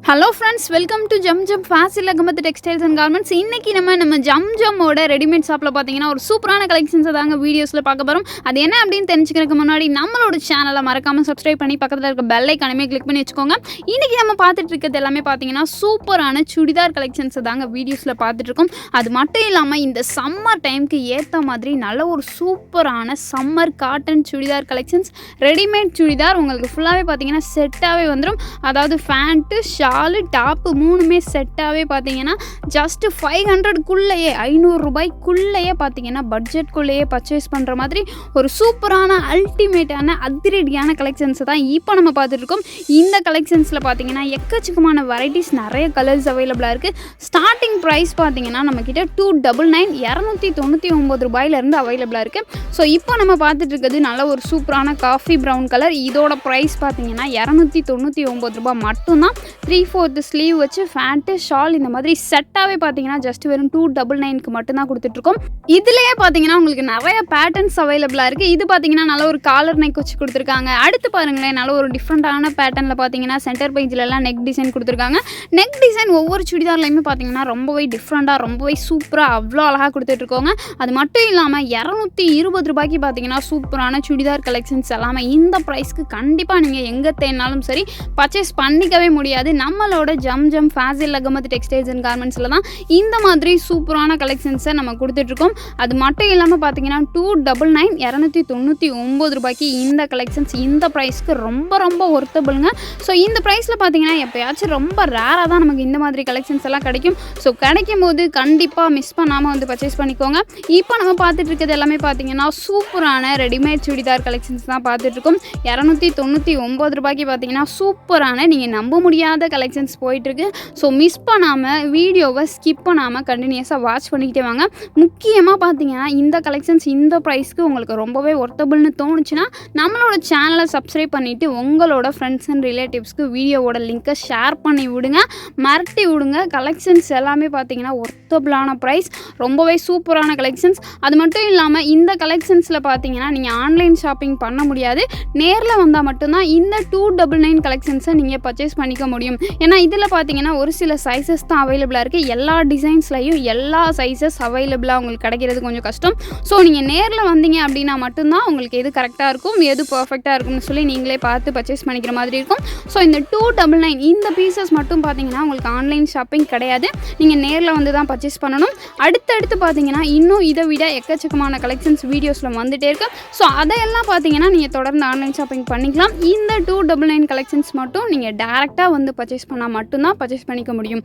Hello friends, welcome to Zamzam Fazil Ahamed Textiles and Garments. இன்னைக்கு நம்ம Zamzam-ஓட readymade ஷாப்ல பாத்தீங்கன்னா ஒரு சூப்பரான கலெக்ஷன்ஸ் தாங்க வீடியோஸ்ல பார்க்க போறோம். அது என்ன அப்படினு தெரிஞ்சுக்கிறதுக்கு முன்னாடி நம்மளோட சேனலை மறக்காம Subscribe பண்ணி பக்கத்துல இருக்க பெல் ஐகானையும் கிளிக் பண்ணி வெச்சுக்கோங்க. இன்னைக்கு நம்ம பார்த்துட்டு இருக்கிறது எல்லாமே பாத்தீங்கன்னா சூப்பரான சுடிதார் கலெக்ஷன்ஸ் தாங்க வீடியோஸ்ல பார்த்துட்டு இருக்கோம். அது மட்டும் இல்லாம இந்த சம்மர் டைம்க்கு ஏத்த மாதிரி நல்ல ஒரு சூப்பரான summer cotton churidar collections readymade churidar உங்களுக்கு ஃபுல்லாவே பாத்தீங்கன்னா செட்டாவே வந்துரும். அதாவது ஃபேண்ட் ஷாலு டாப்பு மூணுமே செட்டாகவே பார்த்தீங்கன்னா ஜஸ்ட் 500 குள்ளேயே 500 ரூபாய்க்குள்ளேயே பார்த்தீங்கன்னா பட்ஜெட்குள்ளேயே பர்ச்சேஸ் பண்ணுற மாதிரி ஒரு சூப்பரான அல்டிமேட்டான அதிரடியான கலெக்ஷன்ஸை தான் இப்போ நம்ம பார்த்துட்ருக்கோம். இந்த கலெக்ஷன்ஸில் பார்த்தீங்கன்னா எக்கச்சக்கமான வெரைட்டிஸ் நிறைய கலர்ஸ் அவைலபிளாக இருக்குது. ஸ்டார்டிங் ப்ரைஸ் பார்த்தீங்கன்னா நம்மக்கிட்ட 299 299 ரூபாயிலேருந்து அவைலபிளாக இருக்குது. ஸோ இப்போ நம்ம பார்த்துட்டு இருக்கிறது நல்ல ஒரு சூப்பரான காஃபி ப்ரௌன் கலர். இதோட ப்ரைஸ் பார்த்தீங்கன்னா 299 ரூபாய் மட்டும்தான். 3/4 ஸ்லீவ் வச்சு ஃபேண்ட்டு ஷால் இந்த மாதிரி செட்டாகவே பார்த்தீங்கன்னா ஜஸ்ட் வெறும் 299க்கு மட்டும்தான் கொடுத்துட்ருக்கோம். இதுலேயே பார்த்தீங்கன்னா உங்களுக்கு நிறைய பேட்டர்ன்ஸ் அவைலபிளாக இருக்குது. இது பார்த்தீங்கன்னா நல்ல ஒரு காலர் நெக் வச்சு கொடுத்துருக்காங்க. அடுத்து பாருங்களேன், நல்ல ஒரு டிஃப்ரெண்ட்டான பேட்டர்னில் பார்த்தீங்கன்னா சென்டர் பேஜ்லலாம் நெக் டிசைன் கொடுத்துருக்காங்க. நெக் டிசைன் ஒவ்வொரு சுடிதார்லையுமே பார்த்தீங்கன்னா ரொம்பவே டிஃப்ரெண்ட்டாக ரொம்பவே சூப்பராக அவ்வளோ அழகாக கொடுத்துட்ருக்கோங்க. அது மட்டும் இல்லாமல் 220 ரூபாய்க்கு பார்த்தீங்கன்னா சூப்பரான சுடிதார் கலெக்ஷன்ஸ் எல்லாமே இந்த ப்ரைஸ்க்கு கண்டிப்பாக நீங்கள் எங்கே தேடினாலும் சரி பர்ச்சேஸ் பண்ணிக்கவே முடியாது. நம்மளோட ஜம்ஜம் ஃபாசில் அகமது டெக்ஸ்டைல்ஸ் அண்ட் கார்மெண்ட்ஸில் தான் இந்த மாதிரி சூப்பரான கலெக்ஷன்ஸை நம்ம கொடுத்துட்ருக்கோம். அது மட்டும் இல்லாமல் பார்த்தீங்கன்னா 299 ரூபாய்க்கு இந்த கலெக்ஷன்ஸ் இந்த ப்ரைஸ்க்கு ரொம்ப ரொம்ப ஒர்த்தபிளுங்க. ஸோ இந்த ப்ரைஸில் பார்த்தீங்கன்னா எப்போயாச்சும் ரொம்ப ரேராக தான் நமக்கு இந்த மாதிரி கலெக்ஷன்ஸ் எல்லாம் கிடைக்கும். ஸோ கிடைக்கும் போது கண்டிப்பாக மிஸ் பண்ணாமல் வந்து பர்ச்சேஸ் பண்ணிக்கோங்க. இப்போ நம்ம பார்த்துட்டு இருக்கிறது எல்லாமே பார்த்தீங்கன்னா சூப்பரான ரெடிமேட் சுடிதார் கலெக்ஷன்ஸ் தான் பார்த்துட்ருக்கோம். 299 ரூபாய்க்கு பார்த்தீங்கன்னா சூப்பரான நீங்கள் நம்ப முடியாத கலெக்ஷன்ஸ் போயிட்டுருக்கு. ஸோ மிஸ் பண்ணாமல் வீடியோவை ஸ்கிப் பண்ணாமல் கண்டினியூஸாக வாட்ச் பண்ணிக்கிட்டே வாங்க. முக்கியமாக பார்த்தீங்கன்னா இந்த கலெக்ஷன்ஸ் இந்த ப்ரைஸ்க்கு உங்களுக்கு ரொம்பவே ஒர்த்தபிள்னு தோணுச்சுன்னா நம்மளோட சேனலை சப்ஸ்கிரைப் பண்ணிவிட்டு உங்களோட ஃப்ரெண்ட்ஸ் அண்ட் ரிலேட்டிவ்ஸ்க்கு வீடியோவோட லிங்க்கை ஷேர் பண்ணி விடுங்க, மிரட்டி விடுங்க. கலெக்ஷன்ஸ் எல்லாமே பார்த்தீங்கன்னா ஒர்த்தபிளான ப்ரைஸ், ரொம்பவே சூப்பரான கலெக்ஷன்ஸ். அது மட்டும் இல்லாமல் இந்த கலெக்ஷன்ஸில் பார்த்தீங்கன்னா நீங்கள் ஆன்லைன் ஷாப்பிங் பண்ண முடியாது. நேரில் வந்தால் மட்டும்தான் இந்த 299 கலெக்ஷன்ஸை நீங்கள் பர்ச்சேஸ் பண்ணிக்க முடியும். ஏன்னா இதில் பார்த்தீங்கன்னா ஒரு சில சைஸஸ் தான் அவைலபிளாக இருக்குது. எல்லா டிசைன்ஸ்லையும் எல்லா சைஸஸ் அவைலபிளாக உங்களுக்கு கிடைக்கிறது கொஞ்சம் கஷ்டம். ஸோ நீங்கள் நேரில் வந்தீங்க அப்படின்னா மட்டும்தான் உங்களுக்கு எது கரெக்டாக இருக்கும் எது பர்ஃபெக்டாக இருக்கும்னு சொல்லி நீங்களே பார்த்து பர்ச்சேஸ் பண்ணிக்கிற மாதிரி இருக்கும். ஸோ இந்த 299 இந்த பீசஸ் மட்டும் பார்த்தீங்கன்னா உங்களுக்கு ஆன்லைன் ஷாப்பிங் கிடையாது, நீங்கள் நேரில் வந்து தான் பர்ச்சேஸ் பண்ணணும். அடுத்தடுத்து பார்த்தீங்கன்னா இன்னும் இதை விட எக்கச்சக்கமான கலெக்ஷன்ஸ் வீடியோஸில் வந்துகிட்டே இருக்கு. ஸோ அதையெல்லாம் பார்த்தீங்கன்னா நீங்கள் தொடர்ந்து ஆன்லைன் ஷாப்பிங் பண்ணிக்கலாம். இந்த 299 கலெக்ஷன்ஸ் மட்டும் நீங்கள் டேரெக்டாக வந்து பர்ச்சேஸ் பண்ணால் மட்டும்தான் பர்ச்சேஸ் பண்ணிக்க முடியும்.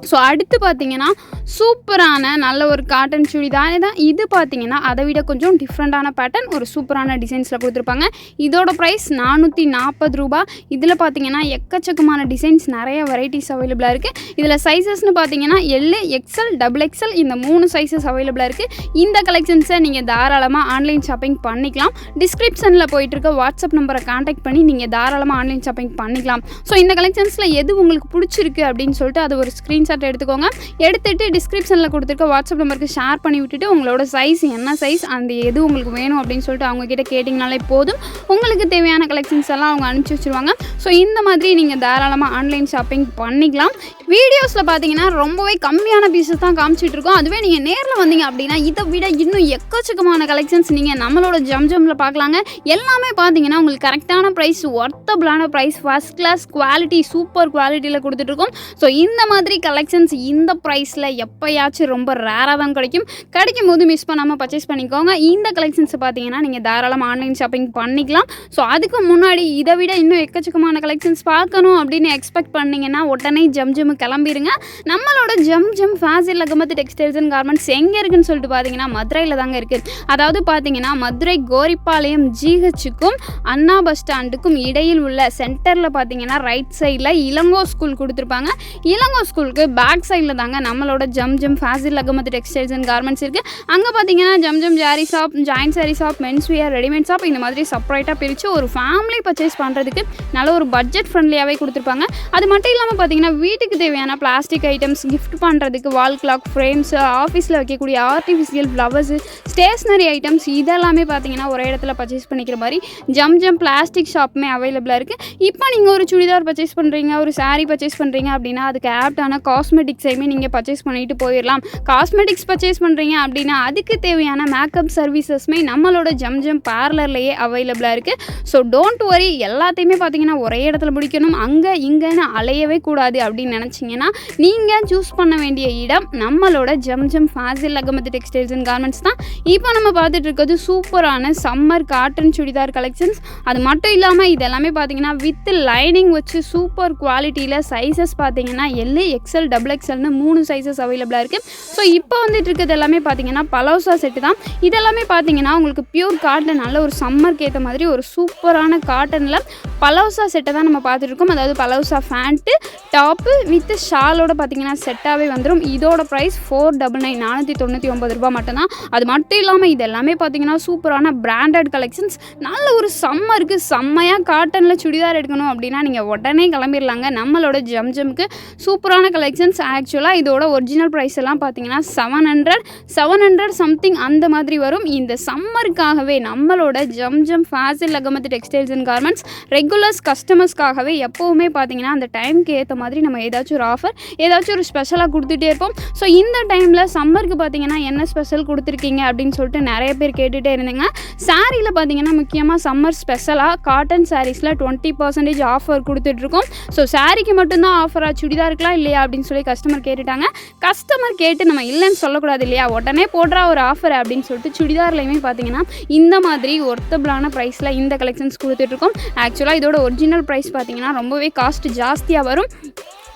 ஸோ அடுத்து பார்த்தீங்கன்னா சூப்பரான நல்ல ஒரு காட்டன் சுடிதார் தான். இது பார்த்தீங்கன்னா அதை விட கொஞ்சம் டிஃப்ரெண்ட்டான பேட்டர்ன் ஒரு சூப்பரான டிசைன்ஸில் கொடுத்துருப்பாங்க. இதோட ப்ரைஸ் 440 ரூபாய். இதில் பார்த்தீங்கன்னா எக்கச்சக்கமான டிசைன்ஸ் நிறைய வெரைட்டிஸ் அவைலபிளாக இருக்குது. இதில் சைஸஸ்னு பார்த்தீங்கன்னா எல், எக்ஸ்எல், XXL இந்த 3 சைஸஸ் அவைலபிளாக இருக்குது. இந்த கலெக்ஷன்ஸை நீங்கள் தாராளமாக ஆன்லைன் ஷாப்பிங் பண்ணிக்கலாம். டிஸ்கிரிப்ஷனில் போயிட்டுருக்க வாட்ஸ்அப் நம்பரை கான்டாக்ட் பண்ணி நீங்கள் தாராளமாக ஆன்லைன் ஷாப்பிங் பண்ணிக்கலாம். ஸோ இந்த கலெக்ஷன்ஸில் எது உங்களுக்கு பிடிச்சிருக்கு அப்படின்னு சொல்லிட்டு அது ஒரு ஸ்க்ரீன்ஷாட் எடுத்துக்கோங்க. எடுத்துட்டு டிஸ்கிரிப்ஷனில் கொடுத்துருக்க வாட்ஸ்அப் நம்பருக்கு ஷேர் பண்ணி விட்டுட்டு உங்களோட சைஸ் என்ன சைஸ் அந்த எது உங்களுக்கு வேணும் அப்படின்னு சொல்லிட்டு அவங்க கிட்ட கேட்டிங்கனாலே போதும். உங்களுக்கு தேவையான கலெக்ஷன்ஸ் எல்லாம் அவங்க அனுப்பிச்சி வச்சுருவாங்க. ஸோ இந்த மாதிரி நீங்கள் தாராளமாக ஆன்லைன் ஷாப்பிங் பண்ணிக்கலாம். வீடியோஸில் பார்த்தீங்கன்னா ரொம்பவே கம்மியான பீசஸ் தான் காமிச்சிட்டு இருக்கோம். அதுவே நீங்கள் நேரில் வந்தீங்க அப்படின்னா இதை விட இன்னும் எக்கச்சக்கமான கலெக்ஷன்ஸ் நீங்கள் நம்மளோட ஜம்ஜம்ல பார்க்கலாங்க. எல்லாமே பார்த்தீங்கன்னா உங்களுக்கு கரெக்டான ப்ரைஸ், ஒர்த்தபிளான price, first class quality, super குவாலிட்டியில் கொடுத்துட்ருக்கோம். ஸோ இந்த மாதிரி கலெக்ஷன்ஸ் இந்த ப்ரைஸில் எப்போயாச்சும் ரொம்ப ரேராக தான் கிடைக்கும் போது மிஸ் பண்ணாமல் பர்ச்சேஸ் பண்ணிக்கோங்க. இந்த கலெக்ஷன்ஸை பார்த்தீங்கன்னா நீங்கள் தாராளமாக ஆன்லைன் ஷாப்பிங் பண்ணிக்கலாம். ஸோ அதுக்கு முன்னாடி இதை விட இன்னும் எக்கச்சக்கமான கலெக்ஷன்ஸ் பார்க்கணும் அப்படின்னு எக்ஸ்பெக்ட் பண்ணிங்கன்னா உடனே ஜம்ஜம் கிளம்பிடுங்க. நம்மளோட Zamzam Fazil Ahmed textiles and garments எங்கே இருக்குன்னு சொல்லிட்டு பார்த்தீங்கன்னா மதுரையில் தாங்க இருக்குது. அதாவது பார்த்தீங்கன்னா மதுரை கோரிப்பாளையம் GHக்கும் அண்ணா பஸ் ஸ்டாண்டுக்கும் இடையில் உள்ள சென்டரில் பார்த்தீங்கன்னா ரைட் சைடில் இளங்கோ ஸ்கூல் கொடுத்துருப்பாங்க. இளங்கோ ஸ்கூலுக்கு பேக் சைடில் தாங்க நம்மளோட Zamzam Fazil Ahmed textiles and garments இருக்குது. அங்கே பார்த்தீங்கன்னா Zamzam zari shop, joint sari shop, men's wear, readymade shop இந்த மாதிரி செப்பரேட்டாக பிரித்து ஒரு ஃபேமிலி பர்ச்சேஸ் பண்ணுறதுக்கு நல்ல ஒரு பட்ஜெட் ஃப்ரெண்ட்லியாகவே கொடுத்துருப்பாங்க. அது மட்டும் இல்லாமல் பார்த்தீங்கன்னா வீட்டுக்கு தேவையான பிளாஸ்டிக் ஐட்டம்ஸ், கிஃப்ட் பண்ணுறதுக்கு வால் கிளாக், ஃப்ரேம்ஸ், ஆஃபீஸில் வைக்கக்கூடிய ஆர்டிஃபிஷியல் ஃப்ளவர்ஸு, ஸ்டேஷ்னரி ஐட்டம்ஸ் இதெல்லாமே பார்த்தீங்கன்னா ஒரே இடத்துல பர்ச்சேஸ் பண்ணிக்கிற மாதிரி ஜம்ஜம் பிளாஸ்டிக் ஷாப்புமே அவைலபிளாக இருக்குது. இப்போ நீங்கள் ஒரு சுடிதார் பர்ச்சேஸ் பண்ணுறீங்க, ஒரு சாரீ பர்ச்சேஸ் பண்ணுறீங்க அப்படின்னா அதுக்கு ஆப்டான காஸ்மெட்டிக்ஸையுமே நீங்கள் பர்ச்சேஸ் பண்ணிட்டு போயிடலாம். காஸ்மெட்டிக்ஸ் பர்ச்சேஸ் பண்ணுறீங்க அப்படின்னா அதுக்கு தேவையான மேக்கப் சர்வீசஸ்மே நம்மளோட ஜம்ஜம் பார்லர்லேயே அவைலபிளாக இருக்குது. ஸோ டோன்ட் வரி, எல்லாத்தையுமே பார்த்தீங்கன்னா ஒரே இடத்துல முடிக்கணும், அங்கே இங்கேன்னு அலையவே கூடாது அப்படின்னு நினச்சிங்கன்னா நீங்கள் சூஸ் பண்ண வேண்டிய இடம் நம்மளோட Zamzam Fazil Ahmed textiles and garments தான். இப்போ நம்ம பார்த்துட்டு இருக்கிறது சூப்பரான சம்மர் காட்டன் சுடிதார் கலெக்ஷன்ஸ். அது மட்டும் இல்லாமல் இதெல்லாமே பார்த்தீங்கன்னா வித் லைனிங் வச்சு சூப்பர் குவாலிட்டியில் சைஸஸ் பார்த்தீங்கன்னா எல், எக்ஸ்எல், டபுள் எக்ஸ்எல்னு 3 சைஸஸ் அவைலபிளாக இருக்குது. ஸோ இப்போ வந்துட்டு இருக்கிறது எல்லாமே பார்த்தீங்கன்னா பலோசா செட்டு தான். இதெல்லாமே பார்த்தீங்கன்னா உங்களுக்கு பியூர் காட்டன், நல்ல ஒரு சம்மருக்கு ஏற்ற மாதிரி ஒரு சூப்பரான காட்டனில் பலோசா செட்டை தான் நம்ம பார்த்துட்டு இருக்கோம். அதாவது பலோசா ஃபேண்ட்டு, டாப்பு வித் ஷாலோட பார்த்தீங்கன்னா செட்டாகவே வந்துடும். இதோட ப்ரைஸ் 499 499 ரூபா மட்டும்தான். அது மட்டும் இல்லாமல் இது எல்லாமே பார்த்தீங்கன்னா சூப்பரான பிராண்டட் கலெக்ஷன்ஸ். நல்ல ஒரு சம்மருக்கு செம்மையாக காட்டனில் சுடிதார் எடுக்கணும் அப்படின்னா நீங்கள் உடனே கிளம்பிடலாங்க நம்மளோட ஜம்ஜம்க்கு. சூப்பரான கலெக்ஷன்ஸ். ஆக்சுவலாக இதோட ஒரிஜினல் ப்ரைஸ் எல்லாம் பார்த்தீங்கன்னா 700 சம்திங் அந்த மாதிரி வரும். இந்த சம்மருக்காகவே நம்மளோட Zamzam Fazil Ahmed textiles and garments regulars கஸ்டமர்ஸ்க்காகவே எப்போவுமே பார்த்தீங்கன்னா அந்த டைமுக்கு ஏற்ற மாதிரி நம்ம ஏதாச்சும் ஒரு ஆஃபர், ஏதாச்சும் ஒரு ஸ்பெஷலாக கொடுத்துட்டே இருப்போம். ஸோ இந்த டைமில் சம்மருக்கு பார்த்தீங்கன்னா என்ன ஸ்பெஷல் கொடுத்துருக்கீங்க அப்படின்னு சொல்லிட்டு நிறைய பேர் கேட்டுகிட்டே இருந்தீங்க. சாரியில் பார்த்தீங்கன்னா முக்கியமாக சம்மர் ஸ்பெஷலாக காட்டன் சாரீஸில் 20% ஆஃபர் கொடுத்துட்ருக்கோம். ஸோ சாரிக்கு மட்டும்தான் ஆஃபராக, சுடிதாருக்குலாம் இல்லையா அப்படின்னு சொல்லி கஸ்டமர் கேட்டுட்டாங்க. கஸ்டமர் கேட்டு நம்ம இல்லைன்னு சொல்லக்கூடாது இல்லையா, உடனே போடுறா ஒரு ஆஃபர் அப்படின்னு சொல்லிட்டு சுடிதார்லையுமே பார்த்தீங்கன்னா இந்த மாதிரி ஒர்த்தபிளான ப்ரைஸில் இந்த கலெக்ஷன்ஸ் கொடுத்துட்ருக்கோம். ஆக்சுவலாக இதோட ஒரிஜினல் ப்ரைஸ் பார்த்தீங்கன்னா ரொம்பவே காஸ்ட் ஜாஸ்தியாக வரும்.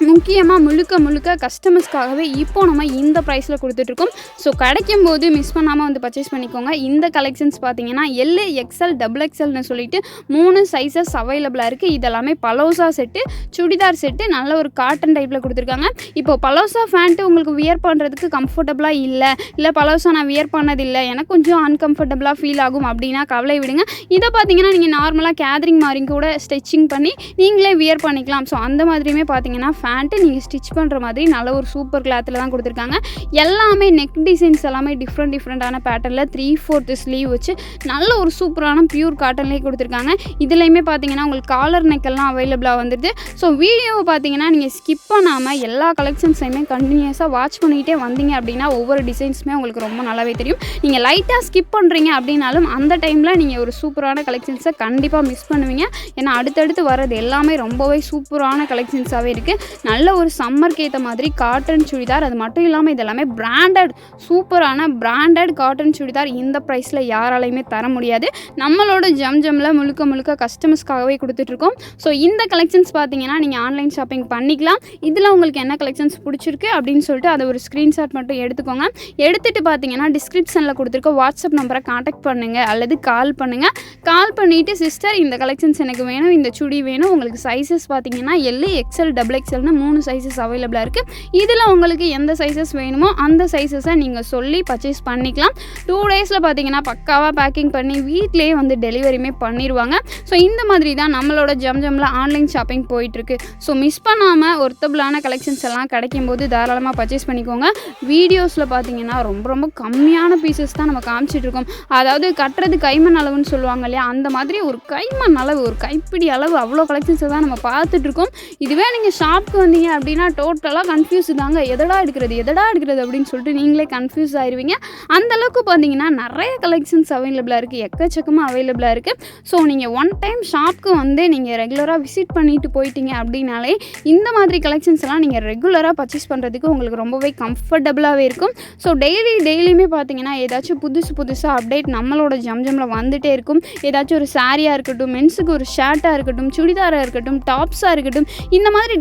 முக்கியமாக முழுக்க கஸ்டமர்ஸ்க்காகவே இப்போ நம்ம இந்த ப்ரைஸில் கொடுத்துட்ருக்கோம். ஸோ கிடைக்கும் போது மிஸ் பண்ணாமல் வந்து பர்ச்சேஸ் பண்ணிக்கோங்க. இந்த கலெக்ஷன்ஸ் பார்த்தீங்கன்னா எல், எக்ஸ்எல், டபுள் எக்ஸ்எல்னு சொல்லிட்டு 3 சைஸஸ் அவைலபிளாக இருக்குது. இதெல்லாமே பலோசா செட்டு, சுடிதார் செட்டு, நல்ல ஒரு காட்டன் டைப்பில் கொடுத்துருக்காங்க. இப்போது பலோசா ஃபேண்ட்டு உங்களுக்கு வியர் பண்ணுறதுக்கு கம்ஃபர்டபுளாக இல்லை பலோசா நான் வியர் பண்ணதில்லை, எனக்கு கொஞ்சம் அன்கம்ஃபர்டபுளாக ஃபீல் ஆகும் அப்படின்னா கவலை விடுங்க. இதை பார்த்தீங்கன்னா நீங்கள் நார்மலாக கேதரிங் மாதிரி கூட ஸ்டிச்சிங் பண்ணி நீங்களே வியர் பண்ணிக்கலாம். ஸோ அந்த மாதிரியுமே பார்த்தீங்கன்னா ஃபேண்ட்டு நீங்கள் ஸ்டிச் பண்ணுற மாதிரி நல்ல ஒரு சூப்பர் கிளாத்தில் தான் கொடுத்துருக்காங்க. எல்லாமே நெக் டிசைன்ஸ் எல்லாமே டிஃப்ரெண்ட்டான பேட்டர்னில் 3/4 ஸ்லீவ் வச்சு நல்ல ஒரு சூப்பரான பியூர் காட்டன்லேயே கொடுத்துருக்காங்க. இதுலேயுமே பார்த்தீங்கன்னா உங்களுக்கு காலர் நெக்கெல்லாம் அவைலபிளாக வந்துடுது. ஸோ வீடியோவை பார்த்தீங்கன்னா நீங்கள் ஸ்கிப் பண்ணாமல் எல்லா கலெக்ஷன்ஸையுமே கண்டினியூஸாக வாட்ச் பண்ணிகிட்டே வந்தீங்க அப்படின்னா ஒவ்வொரு டிசைன்ஸுமே உங்களுக்கு ரொம்ப நல்லாவே தெரியும். நீங்கள் லைட்டாக ஸ்கிப் பண்ணுறீங்க அப்படின்னாலும் அந்த டைமில் நீங்கள் ஒரு சூப்பரான கலெக்ஷன்ஸை கண்டிப்பாக மிஸ் பண்ணுவீங்க. ஏன்னா அடுத்தடுத்து வர்றது எல்லாமே ரொம்பவே சூப்பரான கலெக்ஷன்ஸாகவே இருக்குது. நல்ல ஒரு சம்மருக்கு ஏற்ற மாதிரி காட்டன் சுடிதார். அது மட்டும் இல்லாமல் இதெல்லாமே பிராண்டட், சூப்பரான பிராண்டட் காட்டன் சுடிதார் இந்த ப்ரைஸில் யாராலையுமே தர முடியாது. நம்மளோட ஜம்ஜமில் முழுக்க கஸ்டமர்ஸ்க்காகவே கொடுத்துட்ருக்கோம். ஸோ இந்த கலெக்ஷன்ஸ் பார்த்தீங்கன்னா நீங்கள் ஆன்லைன் ஷாப்பிங் பண்ணிக்கலாம். இதில் உங்களுக்கு என்ன கலெக்ஷன்ஸ் பிடிச்சிருக்கு அப்படின்னு சொல்லிட்டு அதை ஒரு ஸ்க்ரீன்ஷாட் மட்டும் எடுத்துக்கோங்க. எடுத்துகிட்டு பார்த்தீங்கன்னா டிஸ்கிரிப்ஷனில் கொடுத்துருக்க வாட்ஸ்அப் நம்பரை காண்டாக்ட் பண்ணுங்கள் அல்லது கால் பண்ணுங்கள். கால் பண்ணிவிட்டு சிஸ்டர் இந்த கலெக்ஷன்ஸ் எனக்கு வேணும், இந்த சுடி வேணும், உங்களுக்கு சைஸஸ் பார்த்தீங்கன்னா L, XL, double XL 3 sizes அவைலபிளாக இருக்குது. இதில் உங்களுக்கு எந்த சைஸஸ் வேணுமோ அந்த சைஸஸை நீங்கள் சொல்லி பர்ச்சேஸ் பண்ணிக்கலாம். 2 டேஸில் பார்த்தீங்கன்னா பக்காவாக பேக்கிங் பண்ணி வீட்டிலேயே வந்து டெலிவரியுமே பண்ணிடுவாங்க. ஸோ இந்த மாதிரி தான் நம்மளோட ஜம்ஜமில் ஆன்லைன் ஷாப்பிங் போயிட்டுருக்கு. ஸோ மிஸ் பண்ணாமல் ஒர்த்தபிளான கலெக்ஷன்ஸ் எல்லாம் கிடைக்கும் போது தாராளமாக பர்ச்சேஸ் பண்ணிக்கோங்க. வீடியோஸில் பார்த்தீங்கன்னா ரொம்ப கம்மியான பீசஸ் தான் நம்ம காமிச்சிட்ருக்கோம். அதாவது கட்டுறது கைமண் அளவுன்னு சொல்லுவாங்க இல்லையா, அந்த மாதிரி ஒரு கைமண் அளவு, ஒரு கைப்பிடி அளவு அவ்வளோ கலெக்ஷன்ஸை தான் நம்ம பார்த்துட்ருக்கோம். இதுவே நீங்கள் ஷாப்க்கு வந்தீங்க அப்படின்னா டோட்டலாக கன்ஃபியூஸ் தாங்க, எதடா எடுக்கிறது அப்படின்னு சொல்லிட்டு நீங்களே கன்ஃபியூஸ் ஆயிடுவீங்க. அந்தளவுக்கு பார்த்தீங்கன்னா நிறைய கலெக்ஷன்ஸ் அவைலபிளாக இருக்குது, எக்கச்சக்கமாக அவைலபிளாக இருக்குது. ஸோ நீங்கள் ஒன் டைம் ஷாப்க்கு வந்து நீங்கள் ரெகுலராக விசிட் பண்ணிட்டு போயிட்டீங்க அப்படின்னாலே இந்த மாதிரி கலெக்ஷன்ஸ் எல்லாம் நீங்கள் ரெகுலராக பர்ச்சேஸ் பண்ணுறதுக்கு உங்களுக்கு ரொம்பவே கம்ஃபர்டபுளாகவே இருக்கும். ஸோ டெய்லியுமே பார்த்தீங்கன்னா ஏதாச்சும் புதுசாக அப்டேட் நம்மளோட ஜம்ஜமில் வந்துகிட்டே இருக்கும். ஏதாச்சும் ஒரு சாரியாக இருக்கட்டும், மென்ஸுக்கு ஒரு ஷர்ட்டாக இருக்கட்டும், சுடிதாராக இருக்கட்டும், டாப்ஸாக இருக்கட்டும், இந்த மாதிரி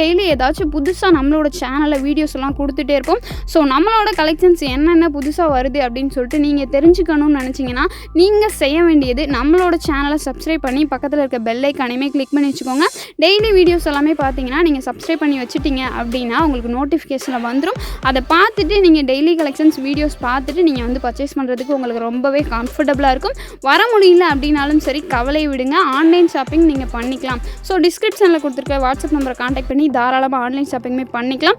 டெய்லி ஏதாச்சும் புதுசாக நம்மளோட சேனலில் வீடியோஸ் எல்லாம் கொடுத்துட்டே இருப்போம். ஸோ நம்மளோட கலெக்ஷன்ஸ் என்னென்ன புதுசாக வருது அப்படின்னு சொல்லிட்டு நீங்கள் தெரிஞ்சுக்கணும்னு நினச்சிங்கன்னா நீங்கள் செய்ய வேண்டியது நம்மளோட சேனலை சப்ஸ்கிரைப் பண்ணி பக்கத்தில் இருக்க பெல் ஐக்கானையுமே கிளிக் பண்ணி வச்சுக்கோங்க. டெய்லி வீடியோஸ் எல்லாமே பார்த்தீங்கன்னா நீங்கள் சப்ஸ்கிரைப் பண்ணி வச்சுட்டீங்க அப்படின்னா உங்களுக்கு நோட்டிஃபிகேஷனில் வந்துடும். அதை பார்த்துட்டு நீங்கள் டெய்லி கலெக்ஷன்ஸ் வீடியோஸ் பார்த்துட்டு நீங்கள் வந்து பர்ச்சேஸ் பண்ணுறதுக்கு உங்களுக்கு ரொம்பவே கம்ஃபர்டபுளாக இருக்கும். வர முடியல அப்படின்னாலும் சரி, கவலை விடுங்க, ஆன்லைன் ஷாப்பிங் நீங்கள் பண்ணிக்கலாம். ஸோ டிஸ்கிரிப்ஷனில் கொடுத்துருக்க வாட்ஸ்அப் நம்பரை கான்டாக்ட் பண்ணி தாராளமாக ஆன்லைன் ஷாப்பிங்குமே பண்ணிக்கலாம்.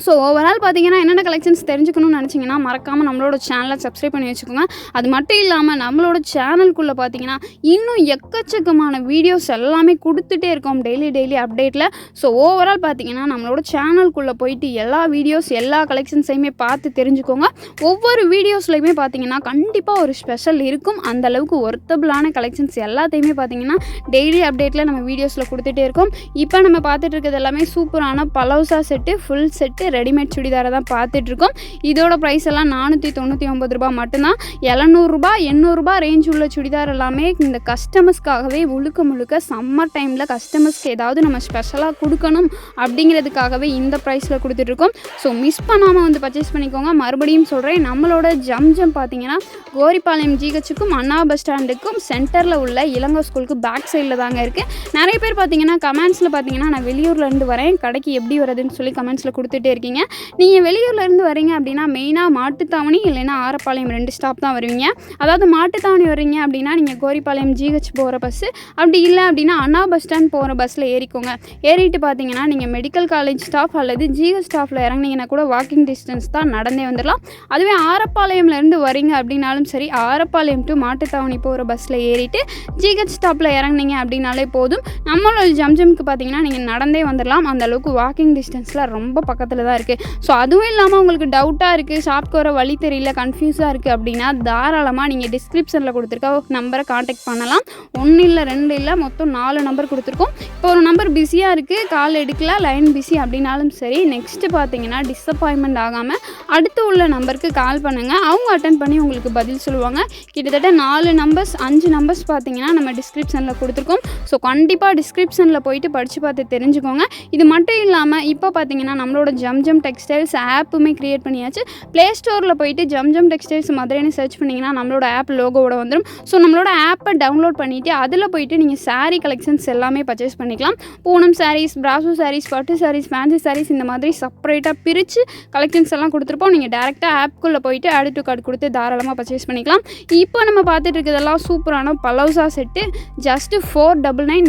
ஸோ ஓவரால் பார்த்தீங்கன்னா என்னென்ன கலெக்ஷன்ஸ் தெரிஞ்சுக்கணும்னு நினச்சிங்கன்னா மறக்காமல் நம்மளோட சேனலை சப்ஸ்கிரைப் பண்ணி வச்சுக்கோங்க. அது மட்டும் இல்லாமல் நம்மளோட சேனலுக்குள்ளே பார்த்தீங்கன்னா இன்னும் எக்கச்சக்கமான வீடியோஸ் எல்லாமே கொடுத்துட்டே இருக்கோம் டெய்லி அப்டேட்டில். ஸோ ஓவரால் பார்த்தீங்கன்னா நம்மளோட சேனலுக்குள்ளே போயிட்டு எல்லா வீடியோஸ் எல்லா கலெக்ஷன்ஸையுமே பார்த்து தெரிஞ்சுக்கோங்க. ஒவ்வொரு வீடியோஸ்லையுமே பார்த்தீங்கன்னா கண்டிப்பாக ஒரு ஸ்பெஷல் இருக்கும். அந்தளவுக்கு ஒர்த்தபிளான கலெக்ஷன்ஸ் எல்லாத்தையுமே பார்த்தீங்கன்னா டெய்லி அப்டேட்டில் நம்ம வீடியோஸில் கொடுத்துட்டே இருக்கோம். இப்போ நம்ம பார்த்துட்டு இருக்கிறது எல்லாமே சூப்பரான palazzo set, full set, readymade சுடிதாரை தான் பார்த்துட்ருக்கோம். இதோட ப்ரைஸ் எல்லாம் 499 ரூபா மட்டும்தான். 700 ரூபா 800 ரூபா ரேஞ்ச் உள்ள சுடிதார் எல்லாமே இந்த கஸ்டமர்ஸ்க்காகவே முழுக்க சம்மர் டைமில் கஸ்டமர்ஸ்க்கு ஏதாவது நம்ம ஸ்பெஷலாக கொடுக்கணும் அப்படிங்கிறதுக்காகவே இந்த ப்ரைஸில் கொடுத்துட்ருக்கோம். ஸோ மிஸ் பண்ணாமல் வந்து பர்ச்சேஸ் பண்ணிக்கோங்க. மறுபடியும் சொல்கிறேன், நம்மளோட ஜம்ஜம் பார்த்தீங்கன்னா கோரிப்பாளையம் ஜிஹெச்சுக்கும் அண்ணா பஸ் ஸ்டாண்டுக்கும் சென்டரில் உள்ள இளங்கோ ஸ்கூலுக்கு பேக் சைடில் தாங்க இருக்குது. நிறைய பேர் பார்த்தீங்கன்னா கமெண்ட்ஸில் பார்த்தீங்கன்னா நான் வெளியூர்லேருந்து வரேன், கடைக்கு எப்படி வரதுன்னு சொல்லி கமெண்ட்ஸில் கொடுத்துட்டே இருக்கீங்க. நீங்கள் வெளியூர்லேருந்து வரீங்க அப்படின்னா மெயினாக மாட்டுத்தாவணி இல்லைன்னா ஆரப்பாளையம் 2 ஸ்டாப் தான் வருவீங்க. அதாவது மாட்டுத்தாவணி வரீங்க அப்படின்னா நீங்கள் கோரிப்பாளையம் ஜிஹெச் போகிற பஸ்ஸு, அப்படி இல்லை அப்படின்னா அண்ணா பஸ் ஸ்டாண்ட் போகிற பஸ்ஸில் ஏறிக்கோங்க. ஏறிட்டு பார்த்தீங்கன்னா நீங்கள் மெடிக்கல் காலேஜ் ஸ்டாஃப் அல்லது ஜிஹெச் ஸ்டாஃபில் இறங்கினீங்கன்னா கூட வாக்கிங் டிஸ்டன்ஸ் தான், நடந்தே வந்துடலாம். அதுவே ஆரப்பாளையம்லேருந்து வரீங்க அப்படின்னாலும் சரி, ஆரப்பாளையம் டு மாட்டுத்தாவணி போகிற பஸ்ஸில் ஏறிட்டு ஜிஹெச் ஸ்டாப்பில் இறங்கினீங்க அப்படின்னாலே போதும். நம்மளோட ஜம்ஜம்க்கு பார்த்தீங்கன்னா நீங்கள் நடந்தே வந்துடலாம். அந்தளவுக்கு வாக்கிங் டிஸ்டன்ஸில் ரொம்ப பக்கத்தில் தான் இருக்குது. ஸோ அதுவும் இல்லாமல் உங்களுக்கு டவுட்டாக இருக்குது, ஷாப்க்கு வர வழி தெரியல, கன்ஃபியூஸாக இருக்குது அப்படின்னா தாராளமாக நீங்கள் டிஸ்கிரிப்ஷனில் கொடுத்துருக்க நம்பரை காண்டாக்ட் பண்ணலாம். 1 இல்லை 2 இல்லை மொத்தம் 4 நம்பர் கொடுத்துருக்கோம். இப்போ ஒரு நம்பர் பிஸியாக இருக்குது, கால் எடுக்கல, லைன் பிஸி அப்படின்னாலும் சரி, நெக்ஸ்ட்டு பார்த்தீங்கன்னா டிஸப்பாயின்மெண்ட் ஆகாமல் அடுத்து உள்ள நம்பருக்கு கால் பண்ணுங்கள். அவங்க அட்டன் பண்ணி உங்களுக்கு பதில் சொல்லுவாங்க. கிட்டத்தட்ட 4 நம்பர்ஸ் 5 நம்பர்ஸ் பார்த்தீங்கன்னா நம்ம டிஸ்கிரிப்ஷனில் கொடுத்துருக்கோம். ஸோ கண்டிப்பாக டிஸ்கிரிப்ஷனில் போயிட்டு படித்து பார்த்து தெரிஞ்சுக்கோங்க. இது மட்டும் இல்லாமல் இப்போ பார்த்தீங்கன்னா நம்மளோட ஜம்ஜம் டெக்ஸ்டைல்ஸ் ஆப்புமே க்ரியேட் பண்ணியாச்சு. ப்ளேஸ்டோரில் போயிட்டு ஜம்ஜம் டெக்ஸ்டைல்ஸ் மதுரைன்னு சர்ச் பண்ணிங்கன்னா நம்மளோட ஆப் லோகோவோட வந்துடும். ஸோ நம்மளோட ஆப்பை டவுன்லோட் பண்ணிவிட்டு அதில் போயிட்டு நீங்கள் சாரீ கலெக்ஷன்ஸ் எல்லாமே பர்ச்சேஸ் பண்ணிக்கலாம். பூனம் சாரீஸ், பிராசோ சாரீஸ், பட்டு சாரீஸ், ஃபேன்சி சாரீஸ், இந்த மாதிரி செப்பரேட்டாக பிரித்து கலெக்ஷன்ஸ் எல்லாம் கொடுத்துருப்போம். நீங்கள் டேரெக்டாக ஆப்புக்குள்ளே போயிட்டு ஆட் டு கார்டு கொடுத்து தாராளமாக பர்ச்சேஸ் பண்ணிக்கலாம். இப்போ நம்ம பார்த்துட்டு இருக்கிறதெல்லாம் சூப்பரான பலோசா செட்டு, ஜஸ்ட்டு 499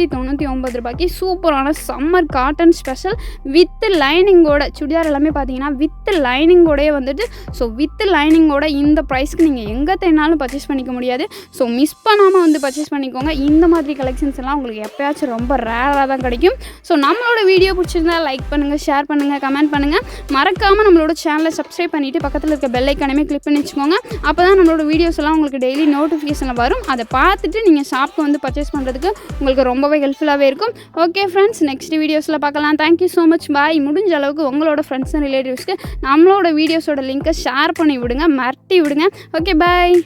499 ரூபாய்க்கு சூப்பரான சம்மர் காட்டன் ஸ்பெஷல் வித் லைனிங்கோட சுடிதார் எல்லாமே பார்த்தீங்கன்னா வித் லைனிங்கோடயே வந்துட்டு. ஸோ வித் லைனிங்கோட இந்த ப்ரைஸ்க்கு நீங்கள் எங்கே தேனாலும் பர்ச்சேஸ் பண்ணிக்க முடியாது. ஸோ மிஸ் பண்ணாமல் வந்து பர்ச்சேஸ் பண்ணிக்கோங்க. இந்த மாதிரி கலெக்ஷன்ஸ் எல்லாம் உங்களுக்கு எப்போயாச்சும் ரொம்ப ரேராக தான் கிடைக்கும். ஸோ நம்மளோட வீடியோ பிடிச்சிருந்தா லைக் பண்ணுங்கள், ஷேர் பண்ணுங்கள், கமெண்ட் பண்ணுங்கள். மறக்காமல் நம்மளோட சேனலை சப்ஸ்கிரைப் பண்ணிவிட்டு பக்கத்தில் இருக்க பெல் ஐக்கானே கிளிக் பண்ணி வச்சுக்கோங்க. அப்போ தான் நம்மளோட வீடியோஸ் எல்லாம் உங்களுக்கு டெய்லி நோட்டிஃபிகேஷனில் வரும். அதை பார்த்துட்டு நீங்கள் ஷாப்புக்கு வந்து பர்ச்சேஸ் பண்ணுறதுக்கு உங்களுக்கு ரொம்பவே ஹெல்ப்ஃபுல்லாகவே இருக்கும். ஓகே ஃப்ரெண்ட்ஸ், நெக்ஸ்ட் வீடியோஸில் பார்க்கலாம். தேங்க்யூ ஸோ மச், பாய். முடிஞ்ச அளவுக்கு உங்களோட ஃப்ரெண்ட்ஸ் அண்ட் ரிலேட்டிவ்ஸ்க்கு நம்மளோட வீடியோஸோட லிங்க்கை ஷேர் பண்ணி விடுங்க, மிரட்டி விடுங்க. ஓகே, பாய்.